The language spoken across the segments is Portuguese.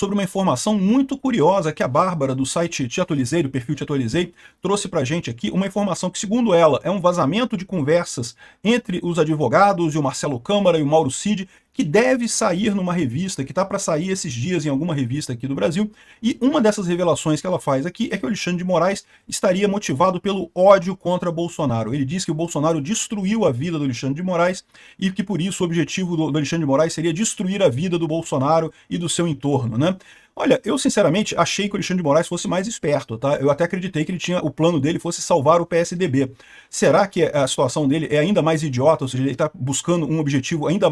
sobre uma informação muito curiosa que a Bárbara, do site Te Atualizei, do perfil Te Atualizei, trouxe pra gente aqui, uma informação que, segundo ela, é um vazamento de conversas entre os advogados e o Marcelo Câmara e o Mauro Cid, que deve sair numa revista, que está para sair esses dias em alguma revista aqui do Brasil, e uma dessas revelações que ela faz aqui é que o Alexandre de Moraes estaria motivado pelo ódio contra Bolsonaro. Ele diz que o Bolsonaro destruiu a vida do Alexandre de Moraes e que por isso o objetivo do Alexandre de Moraes seria destruir a vida do Bolsonaro e do seu entorno, né? Olha, eu sinceramente achei que o Alexandre de Moraes fosse mais esperto, tá? Eu até acreditei que o plano dele fosse salvar o PSDB. Será que a situação dele é ainda mais idiota? Ou seja, ele está buscando um objetivo ainda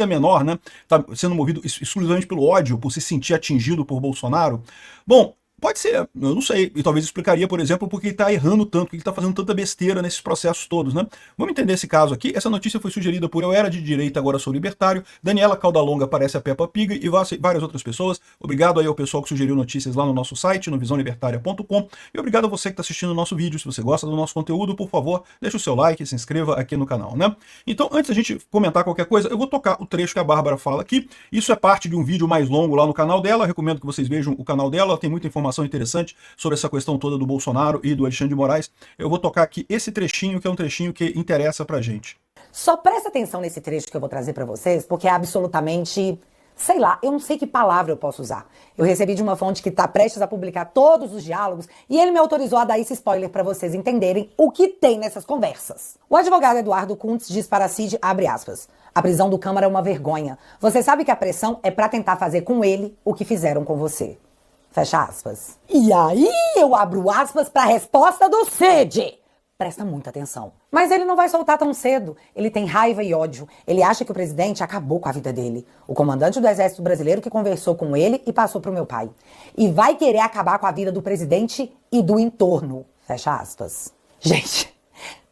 menor, né? Está sendo movido exclusivamente pelo ódio, por se sentir atingido por Bolsonaro? Bom, pode ser, eu não sei, e talvez explicaria, por exemplo, porque ele está errando tanto, porque ele está fazendo tanta besteira nesses processos todos, né? Vamos entender esse caso aqui. Essa notícia foi sugerida por Eu Era de Direita, Agora Sou Libertário, Daniela Caudalonga, Parece a Peppa Pig e várias outras pessoas. Obrigado aí ao pessoal que sugeriu notícias lá no nosso site, no visãolibertaria.com, e obrigado a você que está assistindo o nosso vídeo. Se você gosta do nosso conteúdo, por favor, deixa o seu like e se inscreva aqui no canal, né? Então, antes da gente comentar qualquer coisa, eu vou tocar o trecho que a Bárbara fala aqui. Isso é parte de um vídeo mais longo lá no canal dela, eu recomendo que vocês vejam o canal dela, ela tem muita informação interessante sobre essa questão toda do Bolsonaro e do Alexandre de Moraes. Eu vou tocar aqui esse trechinho, que é um trechinho que interessa pra gente. Só presta atenção nesse trecho que eu vou trazer pra vocês, porque é absolutamente, sei lá, eu não sei que palavra eu posso usar. Eu recebi de uma fonte que tá prestes a publicar todos os diálogos e ele me autorizou a dar esse spoiler pra vocês entenderem o que tem nessas conversas. O advogado Eduardo Kuntz diz para Cid, abre aspas, a prisão do Câmara é uma vergonha. Você sabe que a pressão é pra tentar fazer com ele o que fizeram com você. Fecha aspas. E aí eu abro aspas para a resposta do Cid. Presta muita atenção. Mas ele não vai soltar tão cedo. Ele tem raiva e ódio. Ele acha que o presidente acabou com a vida dele. O comandante do Exército Brasileiro que conversou com ele e passou pro meu pai. E vai querer acabar com a vida do presidente e do entorno. Fecha aspas. Gente,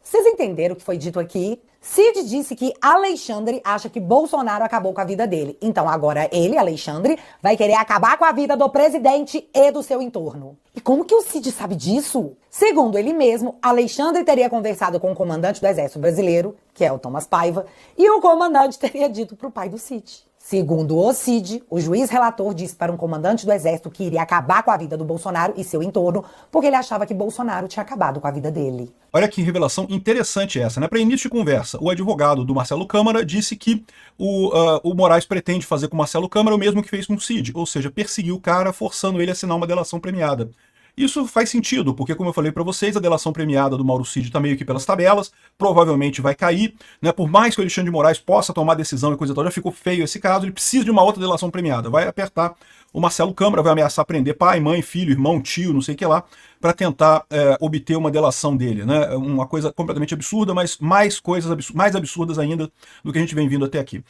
vocês entenderam o que foi dito aqui? Cid disse que Alexandre acha que Bolsonaro acabou com a vida dele. Então agora ele, Alexandre, vai querer acabar com a vida do presidente e do seu entorno. E como que o Cid sabe disso? Segundo ele mesmo, Alexandre teria conversado com o comandante do Exército Brasileiro, que é o Thomas Paiva, e o comandante teria dito pro pai do Cid. Segundo o Cid, o juiz relator disse para um comandante do Exército que iria acabar com a vida do Bolsonaro e seu entorno, porque ele achava que Bolsonaro tinha acabado com a vida dele. Olha que revelação interessante essa, né? Para início de conversa, o advogado do Marcelo Câmara disse que o Moraes pretende fazer com o Marcelo Câmara o mesmo que fez com o Cid, ou seja, perseguir o cara forçando ele a assinar uma delação premiada. Isso faz sentido, porque como eu falei para vocês, a delação premiada do Mauro Cid está meio que pelas tabelas, provavelmente vai cair, né? Por mais que o Alexandre de Moraes possa tomar decisão e coisa e tal, já ficou feio esse caso, ele precisa de uma outra delação premiada, vai apertar o Marcelo Câmara, vai ameaçar prender pai, mãe, filho, irmão, tio, não sei o que lá, para tentar obter uma delação dele, né? Uma coisa completamente absurda, mas mais coisas mais absurdas ainda do que a gente vem vindo até aqui.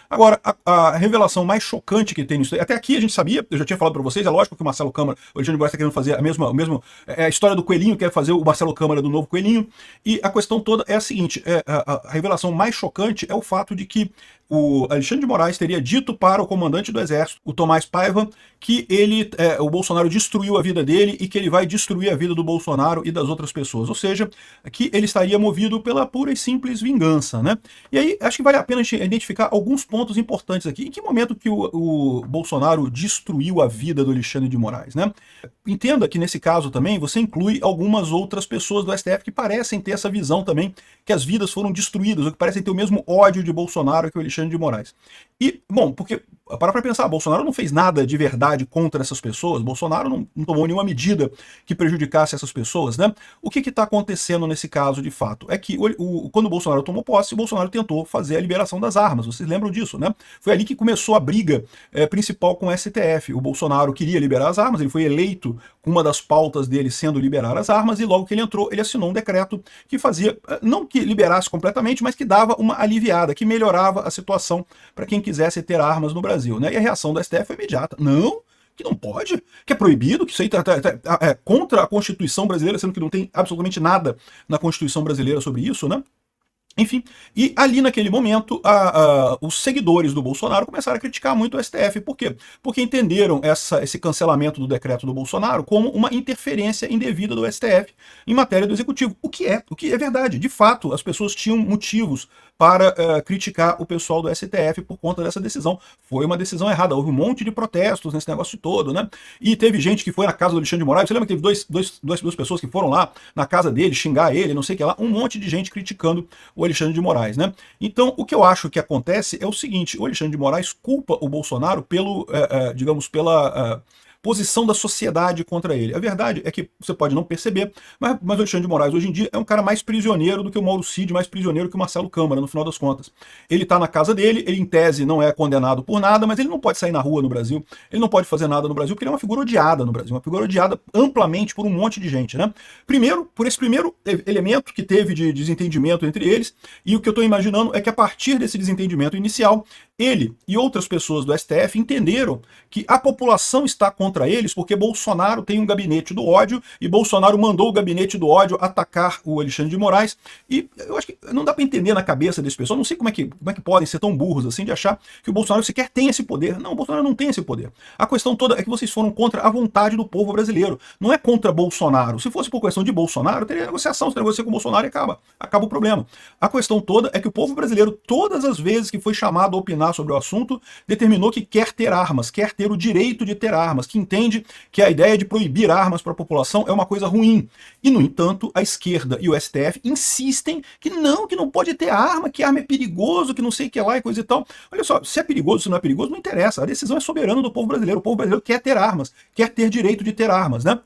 Agora, a revelação mais chocante que tem nisso, até aqui a gente sabia, eu já tinha falado para vocês, é lógico que o Marcelo Câmara, o Alexandre de Moraes está querendo fazer a história do coelhinho, quer fazer o Marcelo Câmara do novo coelhinho, e a questão toda é a seguinte, a revelação mais chocante é o fato de que o Alexandre de Moraes teria dito para o comandante do Exército, o Tomás Paiva, que o Bolsonaro destruiu a vida dele e que ele vai destruir a vida do Bolsonaro e das outras pessoas. Ou seja, que ele estaria movido pela pura e simples vingança, né? E aí, acho que vale a pena a gente identificar alguns pontos importantes aqui. Em que momento que o Bolsonaro destruiu a vida do Alexandre de Moraes, né? Entenda que nesse caso também você inclui algumas outras pessoas do STF que parecem ter essa visão também, que as vidas foram destruídas, ou que parecem ter o mesmo ódio de Bolsonaro que o Alexandre de Moraes. E, bom, porque, para pensar, Bolsonaro não fez nada de verdade contra essas pessoas, Bolsonaro não tomou nenhuma medida que prejudicasse essas pessoas, né? O que está acontecendo nesse caso, de fato? É que quando o Bolsonaro tomou posse, o Bolsonaro tentou fazer a liberação das armas, vocês lembram disso, né? Foi ali que começou a briga principal com o STF. O Bolsonaro queria liberar as armas, ele foi eleito com uma das pautas dele sendo liberar as armas, e logo que ele entrou, ele assinou um decreto que fazia, não que liberasse completamente, mas que dava uma aliviada, que melhorava a situação para quem quisesse ter armas no Brasil, né? E a reação da STF foi imediata. Não, que não pode, que é proibido, que isso aí é contra a Constituição brasileira, sendo que não tem absolutamente nada na Constituição brasileira sobre isso, né? Enfim, e ali naquele momento, os seguidores do Bolsonaro começaram a criticar muito o STF. Por quê? Porque entenderam esse cancelamento do decreto do Bolsonaro como uma interferência indevida do STF em matéria do Executivo. O que é verdade. De fato, as pessoas tinham motivos para criticar o pessoal do STF por conta dessa decisão. Foi uma decisão errada, houve um monte de protestos nesse negócio todo, né? E teve gente que foi na casa do Alexandre de Moraes, você lembra que teve duas pessoas que foram lá na casa dele, xingar ele, não sei o que lá, um monte de gente criticando o Alexandre de Moraes, né? Então, o que eu acho que acontece é o seguinte, o Alexandre de Moraes culpa o Bolsonaro pelo, digamos, pela posição da sociedade contra ele. A verdade é que você pode não perceber, mas o Alexandre de Moraes hoje em dia é um cara mais prisioneiro do que o Mauro Cid, mais prisioneiro que o Marcelo Câmara, no final das contas. Ele está na casa dele, ele em tese não é condenado por nada, mas ele não pode sair na rua no Brasil, ele não pode fazer nada no Brasil, porque ele é uma figura odiada no Brasil, uma figura odiada amplamente por um monte de gente, né? Primeiro, por esse primeiro elemento que teve de desentendimento entre eles, e o que eu estou imaginando é que a partir desse desentendimento inicial, ele e outras pessoas do STF entenderam que a população está contra eles porque Bolsonaro tem um gabinete do ódio e Bolsonaro mandou o gabinete do ódio atacar o Alexandre de Moraes. E eu acho que não dá para entender na cabeça desse pessoal, não sei como é que podem ser tão burros assim de achar que o Bolsonaro sequer tem esse poder. Não, o Bolsonaro não tem esse poder. A questão toda é que vocês foram contra a vontade do povo brasileiro. Não é contra Bolsonaro. Se fosse por questão de Bolsonaro, teria negociação, você negocia com o Bolsonaro e acaba o problema. A questão toda é que o povo brasileiro, todas as vezes que foi chamado a opinar sobre o assunto, determinou que quer ter armas, quer ter o direito de ter armas, que entende que a ideia de proibir armas para a população é uma coisa ruim. E, no entanto, a esquerda e o STF insistem que não pode ter arma, que arma é perigoso, que não sei o que lá e coisa e tal. Olha só, se é perigoso, se não é perigoso, não interessa. A decisão é soberana do povo brasileiro. O povo brasileiro quer ter armas, quer ter direito de ter armas, né?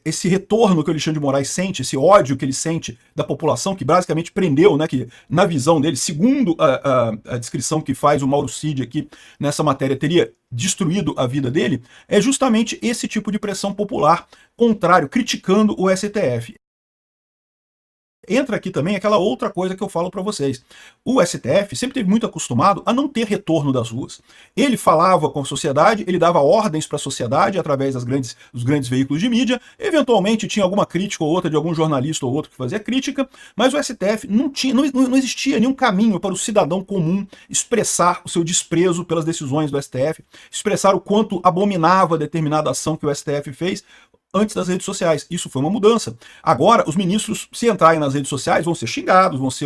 Esse retorno que o Alexandre de Moraes sente, esse ódio que ele sente da população, que basicamente prendeu, né, que na visão dele, segundo a descrição que faz o Mauro Cid aqui nessa matéria, teria destruído a vida dele, é justamente esse tipo de pressão popular contrário, criticando o STF. Entra aqui também aquela outra coisa que eu falo para vocês. O STF sempre teve muito acostumado a não ter retorno das ruas. Ele falava com a sociedade, ele dava ordens para a sociedade através dos grandes veículos de mídia, eventualmente tinha alguma crítica ou outra de algum jornalista ou outro que fazia crítica, mas o STF não existia nenhum caminho para o cidadão comum expressar o seu desprezo pelas decisões do STF, expressar o quanto abominava determinada ação que o STF fez, antes das redes sociais. Isso foi uma mudança. Agora, os ministros, se entrarem nas redes sociais, vão ser xingados, vão ser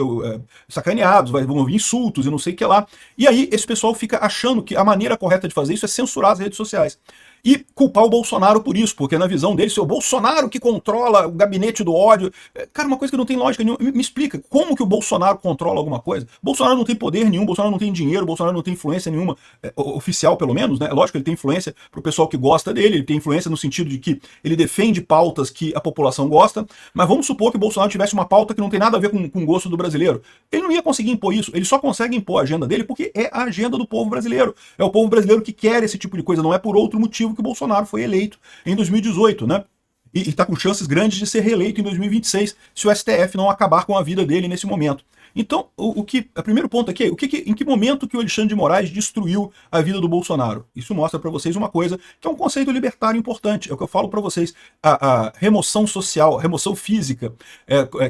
sacaneados, vão ouvir insultos e não sei o que lá. E aí, esse pessoal fica achando que a maneira correta de fazer isso é censurar as redes sociais. E culpar o Bolsonaro por isso, porque na visão dele, se é o Bolsonaro que controla o gabinete do ódio. Cara, uma coisa que não tem lógica nenhuma. Me explica, como que o Bolsonaro controla alguma coisa? Bolsonaro não tem poder nenhum, Bolsonaro não tem dinheiro, Bolsonaro não tem influência nenhuma, oficial pelo menos, né? Lógico que ele tem influência pro pessoal que gosta dele, ele tem influência no sentido de que ele defende pautas que a população gosta, mas vamos supor que o Bolsonaro tivesse uma pauta que não tem nada a ver com o gosto do brasileiro. Ele não ia conseguir impor isso, ele só consegue impor a agenda dele porque é a agenda do povo brasileiro. É o povo brasileiro que quer esse tipo de coisa, não é por outro motivo que o Bolsonaro foi eleito em 2018, né? E está com chances grandes de ser reeleito em 2026, se o STF não acabar com a vida dele nesse momento. Então, o primeiro ponto aqui é em que momento que o Alexandre de Moraes destruiu a vida do Bolsonaro? Isso mostra para vocês uma coisa que é um conceito libertário importante. É o que eu falo para vocês. A remoção social, a remoção física,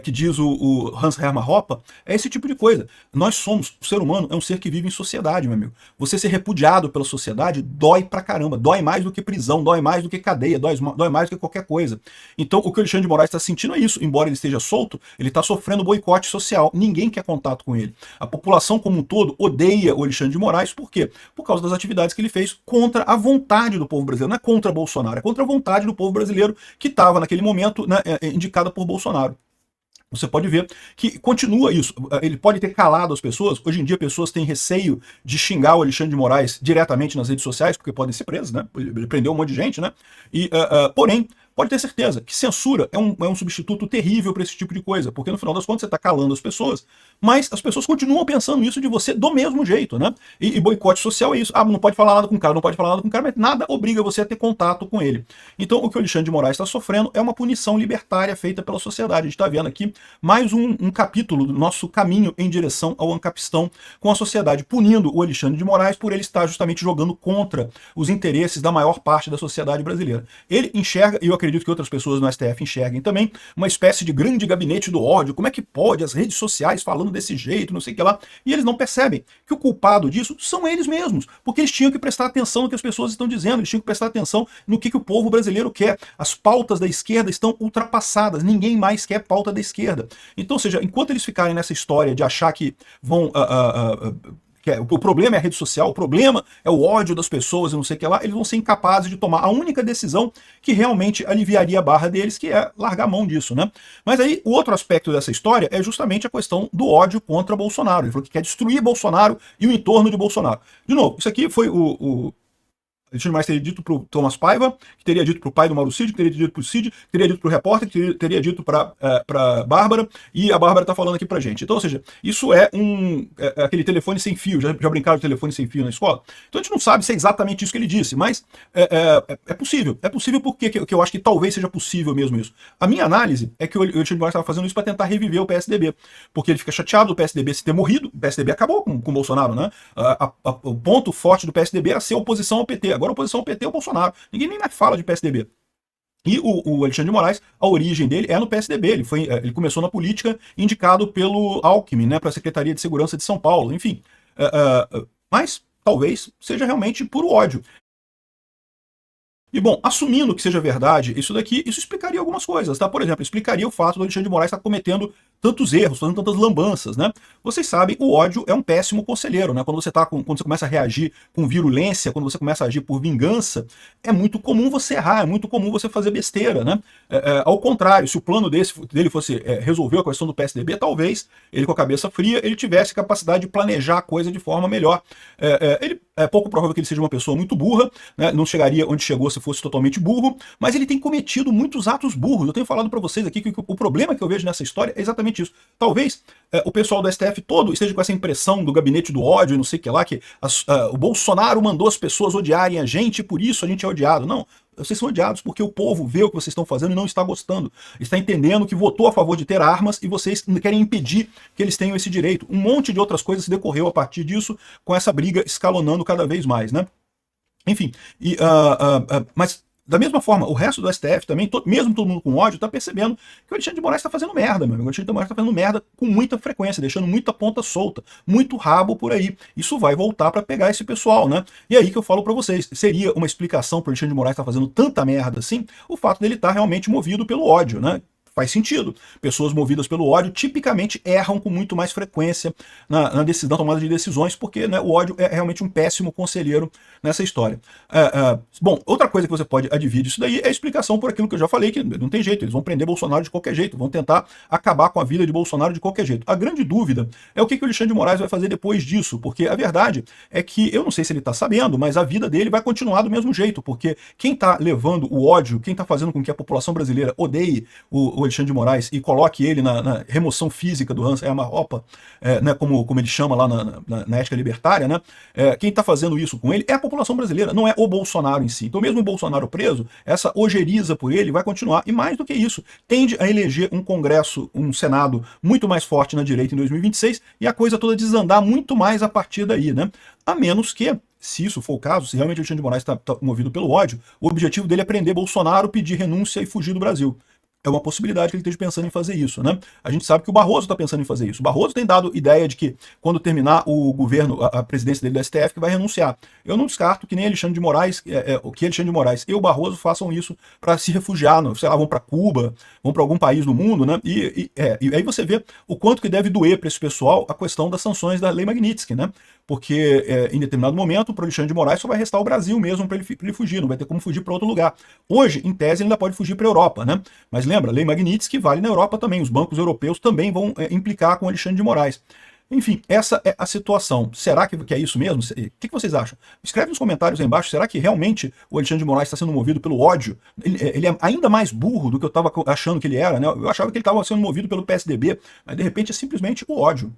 que diz o Hans Hermann Hoppe, é esse tipo de coisa. Nós somos, o ser humano é um ser que vive em sociedade, meu amigo. Você ser repudiado pela sociedade dói pra caramba. Dói mais do que prisão, dói mais do que cadeia, dói mais do que qualquer coisa. Então, o que o Alexandre de Moraes está sentindo é isso. Embora ele esteja solto, ele está sofrendo boicote social. Ninguém quer contato com ele. A população como um todo odeia o Alexandre de Moraes, por quê? Por causa das atividades que ele fez contra a vontade do povo brasileiro. Não é contra Bolsonaro, é contra a vontade do povo brasileiro que estava naquele momento, né, indicada por Bolsonaro. Você pode ver que continua isso. Ele pode ter calado as pessoas. Hoje em dia, pessoas têm receio de xingar o Alexandre de Moraes diretamente nas redes sociais, porque podem ser presos, né? Ele prendeu um monte de gente, né? Porém, pode ter certeza que censura é um substituto terrível para esse tipo de coisa, porque no final das contas você está calando as pessoas, mas as pessoas continuam pensando isso de você do mesmo jeito, né? E boicote social é isso. Não pode falar nada com o cara, não pode falar nada com o cara, mas nada obriga você a ter contato com ele. Então, o que o Alexandre de Moraes está sofrendo é uma punição libertária feita pela sociedade. A gente está vendo aqui mais um capítulo do nosso caminho em direção ao ancapistão, com a sociedade punindo o Alexandre de Moraes por ele estar justamente jogando contra os interesses da maior parte da sociedade brasileira. Ele enxerga, e eu acredito que outras pessoas no STF enxerguem também, uma espécie de grande gabinete do ódio. Como é que pode as redes sociais falando desse jeito, não sei o que lá, e eles não percebem que o culpado disso são eles mesmos, porque eles tinham que prestar atenção no que as pessoas estão dizendo, eles tinham que prestar atenção no que o povo brasileiro quer. As pautas da esquerda estão ultrapassadas, ninguém mais quer pauta da esquerda. Então, ou seja, enquanto eles ficarem nessa história de achar que vão... o problema é a rede social, o problema é o ódio das pessoas e não sei o que lá, eles vão ser incapazes de tomar a única decisão que realmente aliviaria a barra deles, que é largar a mão disso, né? Mas aí, o outro aspecto dessa história é justamente a questão do ódio contra Bolsonaro. Ele falou que quer destruir Bolsonaro e o entorno de Bolsonaro. De novo, isso aqui foi o Alexandre de Moraes teria dito para o Thomas Paiva, que teria dito para o pai do Mauro Cid, que teria dito para o Cid, que teria dito para o repórter, que teria dito para Bárbara, e a Bárbara está falando aqui para gente. Então, ou seja, isso é aquele telefone sem fio, já brincaram de telefone sem fio na escola? Então a gente não sabe se é exatamente isso que ele disse, mas é possível. É possível porque que eu acho que talvez seja possível mesmo isso. A minha análise é que o Alexandre de Moraes estava fazendo isso para tentar reviver o PSDB, porque ele fica chateado do PSDB se ter morrido, o PSDB acabou com o Bolsonaro, né? O ponto forte do PSDB era ser oposição ao PT, agora a oposição ao PT é o Bolsonaro. Ninguém nem mais fala de PSDB. E o Alexandre de Moraes, a origem dele é no PSDB. Ele começou na política indicado pelo Alckmin, né, para a Secretaria de Segurança de São Paulo. Enfim, mas talvez seja realmente puro ódio. E bom, assumindo que seja verdade isso daqui, isso explicaria algumas coisas, tá? Por exemplo, explicaria o fato do Alexandre de Moraes estar cometendo tantos erros, fazendo tantas lambanças, né? Vocês sabem, o ódio é um péssimo conselheiro, né? Quando você começa a reagir com virulência, quando você começa a agir por vingança, é muito comum você errar, é muito comum você fazer besteira, né? Ao contrário, se o plano dele fosse resolver a questão do PSDB, talvez ele com a cabeça fria, ele tivesse capacidade de planejar a coisa de forma melhor. É pouco provável que ele seja uma pessoa muito burra, né? Não chegaria onde chegou se fosse totalmente burro, mas ele tem cometido muitos atos burros. Eu tenho falado para vocês aqui que o problema que eu vejo nessa história é exatamente isso. Talvez o pessoal do STF todo esteja com essa impressão do gabinete do ódio e não sei o que lá, que o Bolsonaro mandou as pessoas odiarem a gente e por isso a gente é odiado. Não, vocês são odiados porque o povo vê o que vocês estão fazendo e não está gostando. Está entendendo que votou a favor de ter armas e vocês querem impedir que eles tenham esse direito. Um monte de outras coisas se decorreu a partir disso, com essa briga escalonando cada vez mais, né? Enfim, mas da mesma forma, o resto do STF também, mesmo todo mundo com ódio, está percebendo que o Alexandre de Moraes está fazendo merda, meu amigo. O Alexandre de Moraes está fazendo merda com muita frequência, deixando muita ponta solta, muito rabo por aí. Isso vai voltar para pegar esse pessoal, né? E aí que eu falo para vocês, seria uma explicação para o Alexandre de Moraes estar fazendo tanta merda assim, o fato dele estar realmente movido pelo ódio, né? Faz sentido. Pessoas movidas pelo ódio tipicamente erram com muito mais frequência na tomada de decisões, porque, né, o ódio é realmente um péssimo conselheiro nessa história. Bom, outra coisa que você pode advir disso daí é a explicação por aquilo que eu já falei, que não tem jeito, eles vão prender Bolsonaro de qualquer jeito, vão tentar acabar com a vida de Bolsonaro de qualquer jeito. A grande dúvida é o que o Alexandre de Moraes vai fazer depois disso, porque a verdade é que, eu não sei se ele está sabendo, mas a vida dele vai continuar do mesmo jeito, porque quem está levando o ódio, quem está fazendo com que a população brasileira odeie o Alexandre de Moraes e coloque ele na remoção física do Hans Hermann Hoppe, né, como ele chama lá na ética libertária, né, quem está fazendo isso com ele é a população brasileira, não é o Bolsonaro em si. Então mesmo o Bolsonaro preso, essa ojeriza por ele vai continuar, e mais do que isso, tende a eleger um Congresso, um Senado muito mais forte na direita em 2026, e a coisa toda desandar muito mais a partir daí, né, a menos que, se isso for o caso, se realmente o Alexandre de Moraes está movido pelo ódio, o objetivo dele é prender Bolsonaro, pedir renúncia e fugir do Brasil. É uma possibilidade que ele esteja pensando em fazer isso, né? A gente sabe que o Barroso está pensando em fazer isso. O Barroso tem dado ideia de que, quando terminar o governo, a presidência dele do STF, que vai renunciar. Eu não descarto que nem Alexandre de Moraes, que Alexandre de Moraes e o Barroso façam isso para se refugiar, sei lá, vão para Cuba, vão para algum país do mundo, né? E aí você vê o quanto que deve doer para esse pessoal a questão das sanções da Lei Magnitsky, né? Porque em determinado momento, para o Alexandre de Moraes só vai restar o Brasil mesmo para ele fugir, não vai ter como fugir para outro lugar. Hoje, em tese, ele ainda pode fugir para a Europa, né? Mas lembra, a Lei Magnitsky vale na Europa também, os bancos europeus também vão implicar com o Alexandre de Moraes. Enfim, essa é a situação. Será que é isso mesmo? O que vocês acham? Escreve nos comentários aí embaixo, será que realmente o Alexandre de Moraes está sendo movido pelo ódio? Ele é ainda mais burro do que eu estava achando que ele era, né? Eu achava que ele estava sendo movido pelo PSDB, mas de repente é simplesmente o ódio.